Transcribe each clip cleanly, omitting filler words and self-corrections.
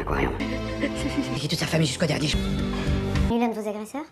aguayo. Y tu sabes jusqu'au dernier. Mesdames vos agresseurs?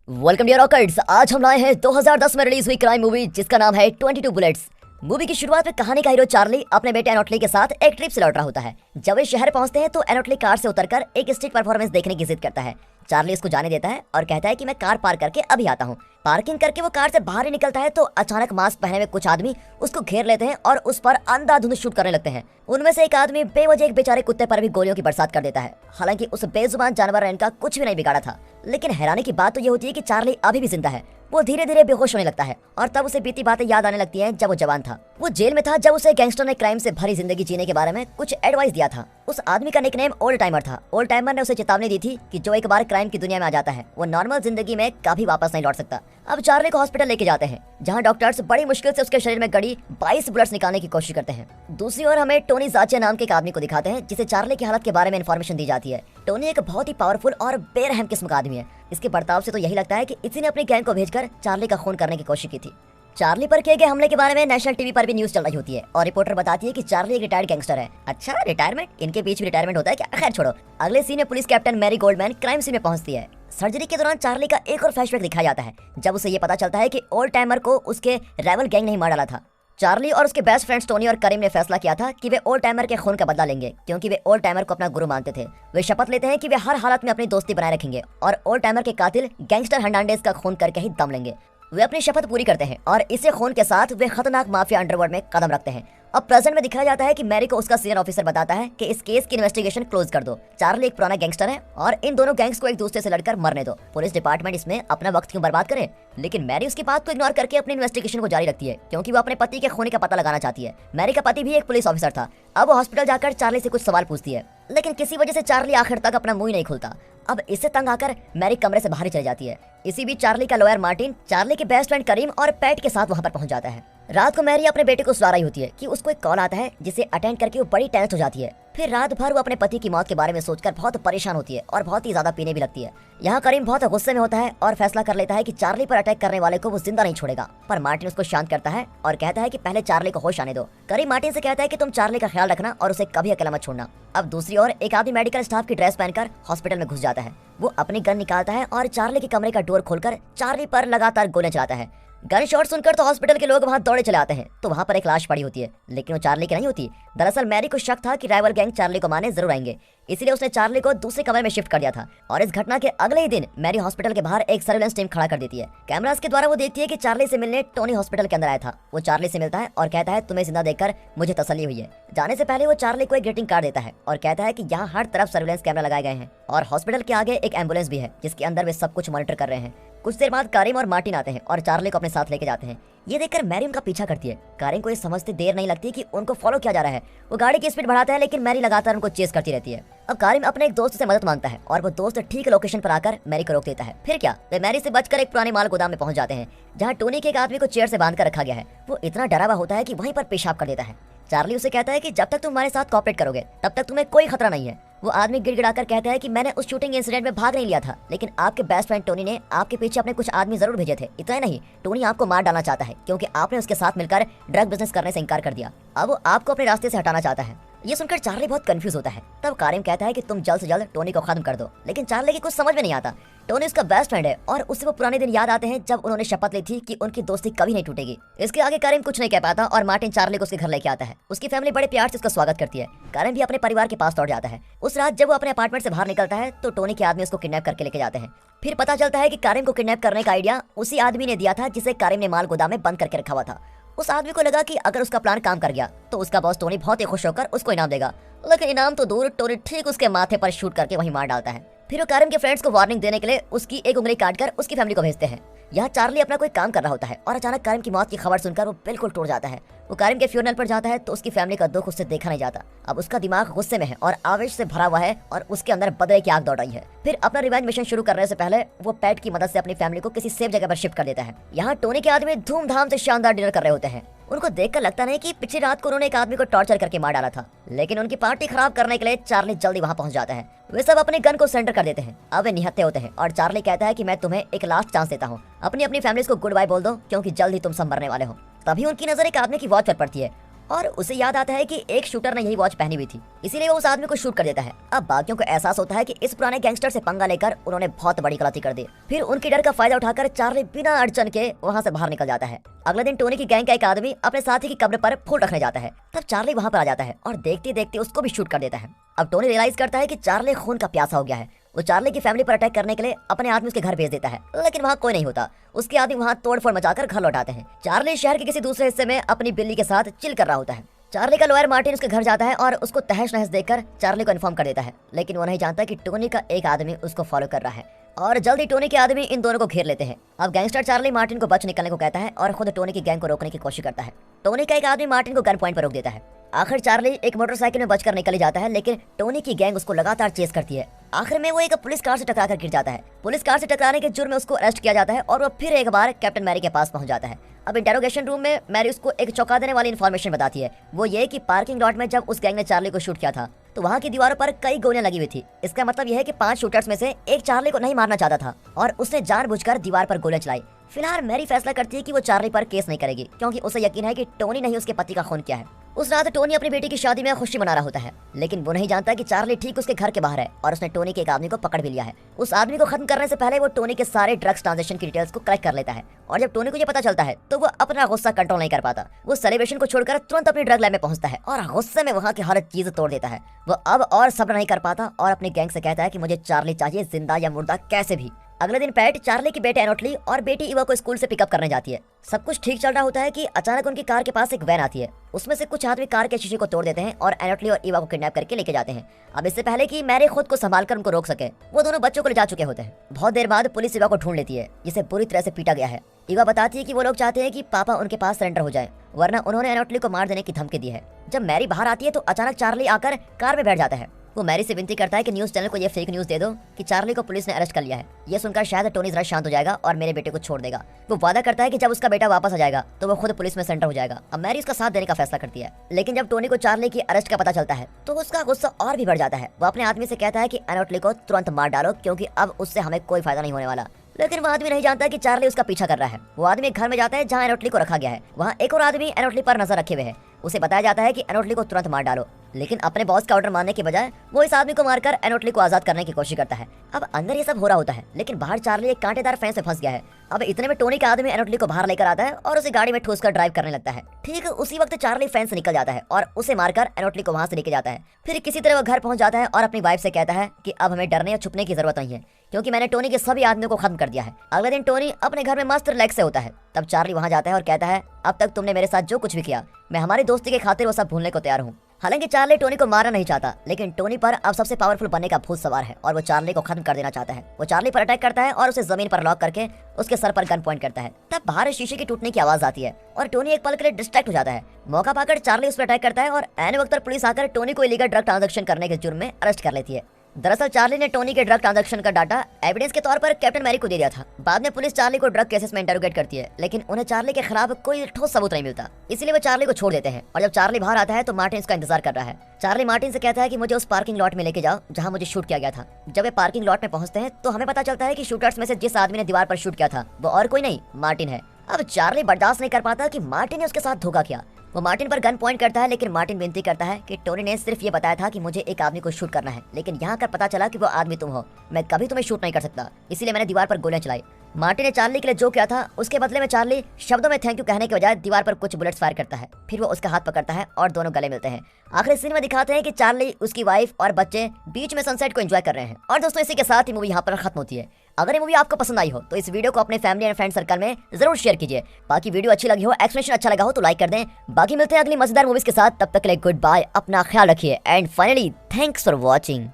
Welcome dear rockers. आज हम लाए हैं 2010 में रिलीज हुई क्राइम मूवी जिसका नाम है 22 बुलेट्स। मूवी की शुरुआत में कहानी का हीरो चार्ली अपने बेटे एनोटली के साथ एक ट्रिप से लौट रहा होता है। जब वे शहर पहुंचते हैं तो एनोटली कार से उतरकर एक स्ट्रीट परफॉर्मेंस देखने की जिद करता है। चार्ली उसको जाने देता है और कहता है कि मैं कार पार्क करके अभी आता हूँ। पार्किंग करके वो कार से बाहर ही निकलता है तो अचानक मास्क पहने हुए कुछ आदमी उसको घेर लेते हैं और उस पर अंधाधुंध शूट करने लगते हैं। उनमें से एक आदमी बेवजह एक बेचारे कुत्ते पर भी गोलियों की बरसात कर देता है। हालांकि उस बेजुबान जानवर ने इनका कुछ भी नहीं बिगाड़ा था। लेकिन हैरानी की बात तो ये होती है कि चार्ली अभी भी जिंदा है। वो धीरे धीरे बेहोश होने लगता है और तब उसे बीती बातें याद आने लगती हैं जब वो जवान था। वो जेल में था जब उसे गैंगस्टर ने क्राइम से भरी जिंदगी जीने के बारे में कुछ एडवाइस दिया था। उस आदमी का निकनेम ओल्ड टाइमर था। ओल्ड टाइमर ने उसे चेतावनी दी थी कि जो एक बार क्राइम की दुनिया में आ जाता है वो नॉर्मल जिंदगी में कभी वापस नहीं लौट सकता। अब चार्ली को हॉस्पिटल लेके जाते हैं जहां डॉक्टर्स बड़ी मुश्किल से उसके शरीर में गड़ी 22 बुलेट्स निकालने की कोशिश करते हैं। दूसरी ओर हमें टोनी ज़ाचिया नाम के एक आदमी को दिखाते हैं जिसे चार्ली की हालत के बारे में इंफॉर्मेशन दी जाती है। टोनी एक बहुत ही पावरफुल और बेरहम किस्म का आदमी है। इसके बर्ताव से तो यही लगता है कि इसी ने अपनी गैंग को भेजकर चार्ली का खून करने की कोशिश की थी। चार्ली पर किए गए हमले के बारे में नेशनल टीवी पर भी न्यूज चल रही होती है और रिपोर्टर बताती है कि चार्ली एक रिटायर्ड गैंगस्टर है। अच्छा, रिटायरमेंट? इनके बीच भी रिटायरमेंट होता है क्या? खैर छोड़ो। अगले सीन में police captain Mary Goldman crime scene में पहुंचती है। सर्जरी के दौरान चार्ली का एक और फ्लैशबैक दिखाया जाता है जब उसे ये पता चलता है कि ओल्ड टाइमर को उसके राइवल गैंग नहीं मार डाला था। चार्ली और उसके बेस्ट फ्रेंड्स टोनी और करीम ने फैसला किया था कि वे ओल्ड टाइमर के खून का बदला लेंगे क्योंकि वे ओल्ड टाइमर को अपना गुरु मानते थे। वे शपथ लेते हैं कि वे हर हालत में अपनी दोस्ती बनाए रखेंगे और ओल्ड टाइमर के कातिल गैंगस्टर हर्नांडेज का खून करके ही दम लेंगे। वे अपनी शपथ पूरी करते हैं और इसे खून के साथ वे खतरनाक माफिया अंडरवर्ल्ड में कदम रखते हैं। अब प्रेजेंट में दिखाया जाता है कि मैरी को उसका सीनियर ऑफिसर बताता है कि इस केस की इन्वेस्टिगेशन क्लोज कर दो। चार्ली एक पुराना गैंगस्टर है और इन दोनों गैंग्स को एक दूसरे से लड़कर मरने दो। पुलिस डिपार्टमेंट इसमें अपना वक्त क्यों बर्बाद करे? लेकिन मैरी उसकी बात को इग्नोर करके अपनी इन्वेस्टिगेशन को जारी रखती है क्योंकि वो अपने पति के खून का पता लगाना चाहती है। मैरी का पति भी एक पुलिस ऑफिसर था। अब वो हॉस्पिटल जाकर चार्ली से कुछ सवाल पूछती है लेकिन किसी वजह से चार्ली आखिर तक अपना मुंह नहीं खुलता। अब इससे तंग आकर मैरी कमरे से बाहर चली जाती है। इसी बीच चार्ली का लॉयर मार्टिन चार्ली के बेस्ट फ्रेंड करीम और पैट के साथ वहां पर पहुंच जाता है। रात को मैरी अपने बेटे को सुला रही होती है कि उसको एक कॉल आता है जिसे अटेंड करके वो बड़ी टेंस हो जाती है। फिर रात भर वो अपने पति की मौत के बारे में सोचकर बहुत परेशान होती है और बहुत ही ज्यादा पीने भी लगती है। यहाँ करीम बहुत गुस्से में होता है और फैसला कर लेता है कि चार्ली पर अटैक करने वाले को वो जिंदा नहीं छोड़ेगा। पर मार्टिन उसको शांत करता है और कहता है कि पहले चार्ली को होश आने दो। करीम मार्टिन से कहता है कि तुम चार्ली का ख्याल रखना और उसे कभी अकेला मत छोड़ना। अब दूसरी ओर एक आदमी मेडिकल स्टाफ की ड्रेस पहनकर हॉस्पिटल में घुस जाता है। वो अपनी गन निकालता है और चार्ली के कमरे का डोर खोलकर चार्ली पर लगातार गोलियां चलाता है। गन शॉट सुनकर तो हॉस्पिटल के लोग वहां दौड़े चले आते हैं तो वहां पर एक लाश पड़ी होती है लेकिन वो चार्ली की नहीं होती। दरअसल मैरी को शक था कि राइवल गैंग चार्ली को मारने जरूर आएंगे, इसलिए उसने चार्ली को दूसरे कमरे में शिफ्ट कर दिया था। और इस घटना के अगले ही दिन मैरी हॉस्पिटल के बाहर एक सर्विलेंस टीम खड़ा कर देती है। कैमरास के द्वारा वो देखती है कि चार्ली से मिलने टोनी हॉस्पिटल के अंदर आया था। वो चार्ली से मिलता है और कहता है तुम्हें जिंदा देखकर मुझे तसल्ली हुई है। जाने से पहले वो चार्ली को एक ग्रीटिंग कार्ड देता है और कहता है कि यहाँ हर तरफ सर्विलेंस कैमरा लगाए गए हैं और हॉस्पिटल के आगे एक एम्बुलेंस भी है जिसके अंदर वे सब कुछ मॉनिटर कर रहे हैं। कुछ देर बाद कारिम और मार्टिन आते हैं और चार्ली को अपने साथ लेके जाते हैं। ये देखकर मैरी उनका पीछा करती है। कारिम को ये समझते देर नहीं लगती कि उनको फॉलो किया जा रहा है। वो गाड़ी की स्पीड बढ़ाता है लेकिन मैरी लगातार उनको चेस करती रहती है। अब कारिम अपने एक दोस्त से मदद मांगता है और वो दोस्त ठीक लोकेशन पर आकर मैरी को रोक देता है। फिर क्या, वे मैरी से बचकर एक पुराने माल गोदाम में पहुंच जाते हैं जहां टोनी के एक आदमी को चेयर से बांध कर रखा गया है। वो इतना डरा हुआ होता है कि वहीं पर पेशाब कर देता है। चार्ली उसे कहता है कि जब तक तुम हमारे साथ कॉपरेट करोगे तब तक तुम्हें कोई खतरा नहीं है। वो आदमी गिड़गिड़ाकर कहता है कि मैंने उस शूटिंग इंसिडेंट में भाग नहीं लिया था लेकिन आपके बेस्ट फ्रेंड टोनी ने आपके पीछे अपने कुछ आदमी जरूर भेजे थे। इतना ही नहीं, टोनी आपको मार डालना चाहता है क्योंकि आपने उसके साथ मिलकर ड्रग बिजनेस करने से इनकार कर दिया। अब वो आपको अपने रास्ते से हटाना चाहता है। ये सुनकर चार्ली बहुत कंफ्यूज होता है। तब कारिम कहता है कि तुम जल्द से जल्द टोनी को खत्म कर दो लेकिन चार्ली की कुछ समझ में नहीं आता। टोनी उसका बेस्ट फ्रेंड है और उसे वो पुराने दिन याद आते हैं जब उन्होंने शपथ ली थी कि उनकी दोस्ती कभी नहीं टूटेगी। इसके आगे कारिम कुछ नहीं कह पाता और मार्टिन चार्ली को उसके घर लेके आता है। उसकी फैमिली बड़े प्यार से उसका स्वागत करती है। कारिम भी अपने परिवार के पास लौट जाता है। उस रात जब वो अपने अपार्टमेंट से बाहर निकलता है तो टोनी के आदमी उसको किडनैप करके लेके जाते हैं। फिर पता चलता है कि कारिम को किडनैप करने का आइडिया उसी आदमी ने दिया था जिसे कारिम ने माल गोदाम में बंद करके रखा हुआ था। उस आदमी को लगा कि अगर उसका प्लान काम कर गया तो उसका बॉस टोनी बहुत ही खुश होकर उसको इनाम देगा। लेकिन इनाम तो दूर, टोनी ठीक उसके माथे पर शूट करके वहीं मार डालता है। फिर वो कारिम के फ्रेंड्स को वार्निंग देने के लिए उसकी एक उंगली काटकर उसकी फैमिली को भेजते हैं। यहाँ चार्ली अपना कोई काम कर रहा होता है और अचानक कारिम की मौत की खबर सुनकर वो बिल्कुल टूट जाता है। वो कारिम के फ्यूनरल पर जाता है तो उसकी फैमिली का दुख उससे देखा नहीं जाता। अब उसका दिमाग गुस्से में है और आवेश से भरा हुआ है और उसके अंदर बदले की आग दौड़ रही है। फिर अपना रिवेंज मिशन शुरू करने से पहले वो पैट की मदद से अपनी फैमिली को किसी सेफ जगह पर शिफ्ट कर देता है। यहाँ टोनी के आदमी धूमधाम से शानदार डिनर कर रहे होते हैं। उनको देखकर लगता नहीं कि पिछली रात को उन्होंने एक आदमी को टॉर्चर करके मार डाला था, लेकिन उनकी पार्टी खराब करने के लिए चार्ली जल्दी वहां पहुंच जाता है। वे सब अपने गन को सरेंडर कर देते हैं। अब वे निहत्थे होते हैं और चार्ली कहता है कि मैं तुम्हें एक लास्ट चांस देता हूँ, अपनी फैमिलीज को गुड बाय बोल दो क्योंकि जल्द ही तुम सब मरने वाले हो। तभी उनकी नजर एक आदमी की वॉच पर पड़ती है और उसे याद आता है कि एक शूटर ने यही वॉच पहनी हुई थी, इसीलिए वो उस आदमी को शूट कर देता है। अब बाकियों को एहसास होता है कि इस पुराने गैंगस्टर से पंगा लेकर उन्होंने बहुत बड़ी गलती कर दी। फिर उनकी डर का फायदा उठाकर चार्ली बिना अड़चन के वहाँ से बाहर निकल जाता है। अगले दिन टोनी की गैंग का एक आदमी अपने साथी की कब्र पर फूल रखने जाता है। तब चार्ली वहाँ पर आ जाता है और देखते देखते उसको भी शूट कर देता है। अब टोनी रियलाइज करता है कि चार्ली खून का प्यासा हो गया है। वो चार्ली की फैमिली पर अटैक करने के लिए अपने आदमी उसके घर भेज देता है, लेकिन वहाँ कोई नहीं होता। उसके आदमी वहाँ तोड़फोड़ मचाकर घर लौटाते हैं। चार्ली शहर के किसी दूसरे हिस्से में अपनी बिल्ली के साथ चिल कर रहा होता है। चार्ली का लॉयर मार्टिन उसके घर जाता है और उसको तहस नहस देखकर चार्ली को इन्फॉर्म कर देता है, लेकिन वो नहीं जानता कि टोनी का एक आदमी उसको फॉलो कर रहा है और जल्दी टोनी के आदमी इन दोनों को घेर लेते हैं। अब गैंगस्टर चार्ली मार्टिन को बच निकलने को कहता है और खुद टोनी की गैंग को रोकने की कोशिश करता है। टोनी का एक आदमी मार्टिन को गन पॉइंट पर रोक देता है। आखिर चार्ली एक मोटरसाइकिल में बचकर निकल जाता है, लेकिन टोनी की गैंग उसको लगातार चेस करती है। आखिर में वो एक पुलिस कार से टकराकर गिर जाता है। पुलिस कार से टकराने के जुर्म में उसको अरेस्ट किया जाता है और वो फिर एक बार कैप्टन मैरी के पास पहुंच जाता है। अब इंटेरोगेशन रूम में मैरी उसको एक चौंका देने वाली इन्फॉर्मेशन बताती है। वो ये कि पार्किंग लॉट में जब उस गैंग ने चार्ली को शूट किया था तो वहाँ की दीवारों पर कई गोलियां लगी हुई थी। इसका मतलब यह है कि 5 शूटर्स में से एक चार्ली को नहीं मारना चाहता था और उसने जानबूझकर दीवार पर गोलियां चलाई। फिलहाल मैरी फैसला करती है कि वो चार्ली पर केस नहीं करेगी, क्योंकि उसे यकीन है कि टोनी ने ही उसके पति का खून किया है। उस रात टोनी अपनी बेटी की शादी में खुशी मना रहा होता है, लेकिन वो नहीं जानता कि चार्ली ठीक उसके घर के बाहर है और उसने टोनी के एक आदमी को पकड़ भी लिया है। उस आदमी को खत्म करने से पहले वो टोनी के सारे ड्रग्स ट्रांजैक्शन की डिटेल्स को कलेक्ट कर लेता है और जब टोनी को ये पता चलता है तो वो अपना गुस्सा कंट्रोल नहीं कर पाता। वो सेलिब्रेशन को छोड़कर तुरंत अपनी ड्रग लैब में पहुंचता है और गुस्से में वहाँ की हर चीज तोड़ देता है। वो अब और सब्र नहीं कर पाता और अपनी गैंग से कहता है कि मुझे चार्ली चाहिए, जिंदा या मुर्दा कैसे भी। अगले दिन पैट चार्ली की बेटे एनोटली और बेटी इवा को स्कूल से पिकअप करने जाती है। सब कुछ ठीक चल रहा होता है कि अचानक उनकी कार के पास एक वैन आती है। उसमें से कुछ आदमी कार के शीशे को तोड़ देते हैं और एनोटली और इवा को किडनैप करके लेके जाते हैं। अब इससे पहले कि मैरी खुद को संभाल कर उनको रोक सके, वो दोनों बच्चों को ले जा चुके होते हैं। बहुत देर बाद पुलिस इवा को ढूंढ लेती है, जिसे बुरी तरह से पीटा गया है। इवा बताती है कि वो लोग चाहते हैं कि पापा उनके पास सरेंडर हो जाए, वरना उन्होंने एनोटली को मार देने की धमकी दी है। जब मैरी बाहर आती है तो अचानक चार्ली आकर कार में बैठ जाता है। वो मैरी से विनती करता है कि न्यूज़ चैनल को ये फेक न्यूज़ दे दो कि चार्ली को पुलिस ने अरेस्ट कर लिया है। ये सुनकर शायद टोनी जरा शांत हो जाएगा और मेरे बेटे को छोड़ देगा। वो वादा करता है कि जब उसका बेटा वापस आ जाएगा तो वो खुद पुलिस में सेंटर हो जाएगा। अब मैरी उसका साथ देने का फैसला करती है, लेकिन जब टोनी को चार्ली की अरेस्ट का पता चलता है तो उसका गुस्सा और भी बढ़ जाता है। वो अपने आदमी से कहता है कि एनोटली को तुरंत मार डालो, क्योंकि अब उससे हमें कोई फायदा नहीं होने वाला। लेकिन वो आदमी नहीं जानता कि चार्ली उसका पीछा कर रहा है। वो आदमी एक घर में जाता है जहाँ एनोटली को रखा गया है। वहाँ एक और आदमी एनोटली पर नजर रखे हुए है। उसे बताया जाता है कि एनोटली को तुरंत मार डालो, लेकिन अपने बॉस का ऑर्डर मानने के बजाय वो इस आदमी को मारकर एनोटली को आजाद करने की कोशिश करता है। अब अंदर ये सब हो रहा होता है, लेकिन बाहर चार्ली एक कांटेदार फेंस में फंस गया है। अब इतने में टोनी का आदमी एनोटली को बाहर लेकर आता है और उसे गाड़ी में ठूसकर ड्राइव करने लगता है। ठीक उसी वक्त चार्ली फेंस से निकल जाता है और उसे मारकर एनोटली को वहां से लेके जाता है। फिर किसी तरह वो घर पहुंच जाता है और अपनी वाइफ से कहता है कि अब हमें डरने या छुपने की जरूरत नहीं है, क्योंकि मैंने टोनी के सभी आदमियों को खत्म कर दिया है। अगले दिन टोनी अपने घर में मस्त रिलैक्स से होता है। तब चार्ली वहां जाता है और कहता है, अब तक तुमने मेरे साथ जो कुछ भी किया, मैं हमारी दोस्ती के खातिर वो सब भूलने को तैयार हूँ। हालांकि चार्ली टोनी को मारना नहीं चाहता, लेकिन टोनी पर अब सबसे पावरफुल बनने का भूत सवार है और वो चार्ली को खत्म कर देना चाहता है। वो चार्ली पर अटैक करता है और उसे जमीन पर लॉक करके उसके सर पर गन पॉइंट करता है। तब बाहर शीशे की टूटने की आवाज आती है और टोनी एक पल के लिए डिस्ट्रैक्ट हो जाता है। मौका पाकर चार्ली उस पर अटैक करता है और ऐन वक्त पर पुलिस आकर टोनी को इलीगल ड्रग ट्रांजैक्शन करने के जुर्म में अरेस्ट कर लेती है। दरअसल चार्ली ने टोनी के ड्रग ट्रांजैक्शन का डाटा एविडेंस के तौर पर कैप्टन मैरी को दे दिया था। बाद में पुलिस चार्ली को ड्रग केसेस में इंटरोगेट करती है, लेकिन उन्हें चार्ली के खिलाफ कोई ठोस सबूत नहीं मिलता। इसलिए वो चार्ली को छोड़ देते हैं और जब चार्ली बाहर आता है तो मार्टिन उसका इंतजार कर रहा है। चार्ली मार्टिन से कहता है कि मुझे उस पार्किंग लॉट में लेके जाओ जहां मुझे शूट किया गया था। जब वे पार्किंग लॉट में पहुंचते हैं तो हमें पता चलता है कि शूटर्स में से जिस आदमी ने दीवार पर शूट किया था वो और कोई नहीं, मार्टिन है। अब चार्ली बर्दाश्त नहीं कर पाता कि मार्टिन ने उसके साथ धोखा किया। वो मार्टिन पर गन पॉइंट करता है, लेकिन मार्टिन विनती करता है कि टोनी ने सिर्फ ये बताया था कि मुझे एक आदमी को शूट करना है, लेकिन यहाँ कर पता चला कि वो आदमी तुम हो। मैं कभी तुम्हें शूट नहीं कर सकता, इसीलिए मैंने दीवार पर गोलियां चलाई। मार्टिन ने चार्ली के लिए जो किया था उसके बदले में चार्ली शब्दों में थैंक यू कहने के बजाय दीवार पर कुछ बुलेट्स फायर करता है। फिर वो उसका हाथ पकड़ता है और दोनों गले मिलते हैं। आखिरी सीन में दिखाते हैं कि चार्ली, उसकी वाइफ और बच्चे बीच में सनसेट को एंजॉय कर रहे हैं। और दोस्तों, इसी के साथ ही मूवी यहाँ पर खत्म होती है। अगर ये मूवी आपको पसंद आई हो तो इस वीडियो को अपने फैमिली एंड फ्रेंड सर्कल में जरूर शेयर कीजिए। बाकी वीडियो अच्छी लगी हो, एक्सप्लेनेशन अच्छा लगा हो तो लाइक कर दें। बाकी मिलते हैं अगली मजेदार मूवीज के साथ, तब तक के लिए गुड बाय, अपना ख्याल रखिए and finally thanks for watching.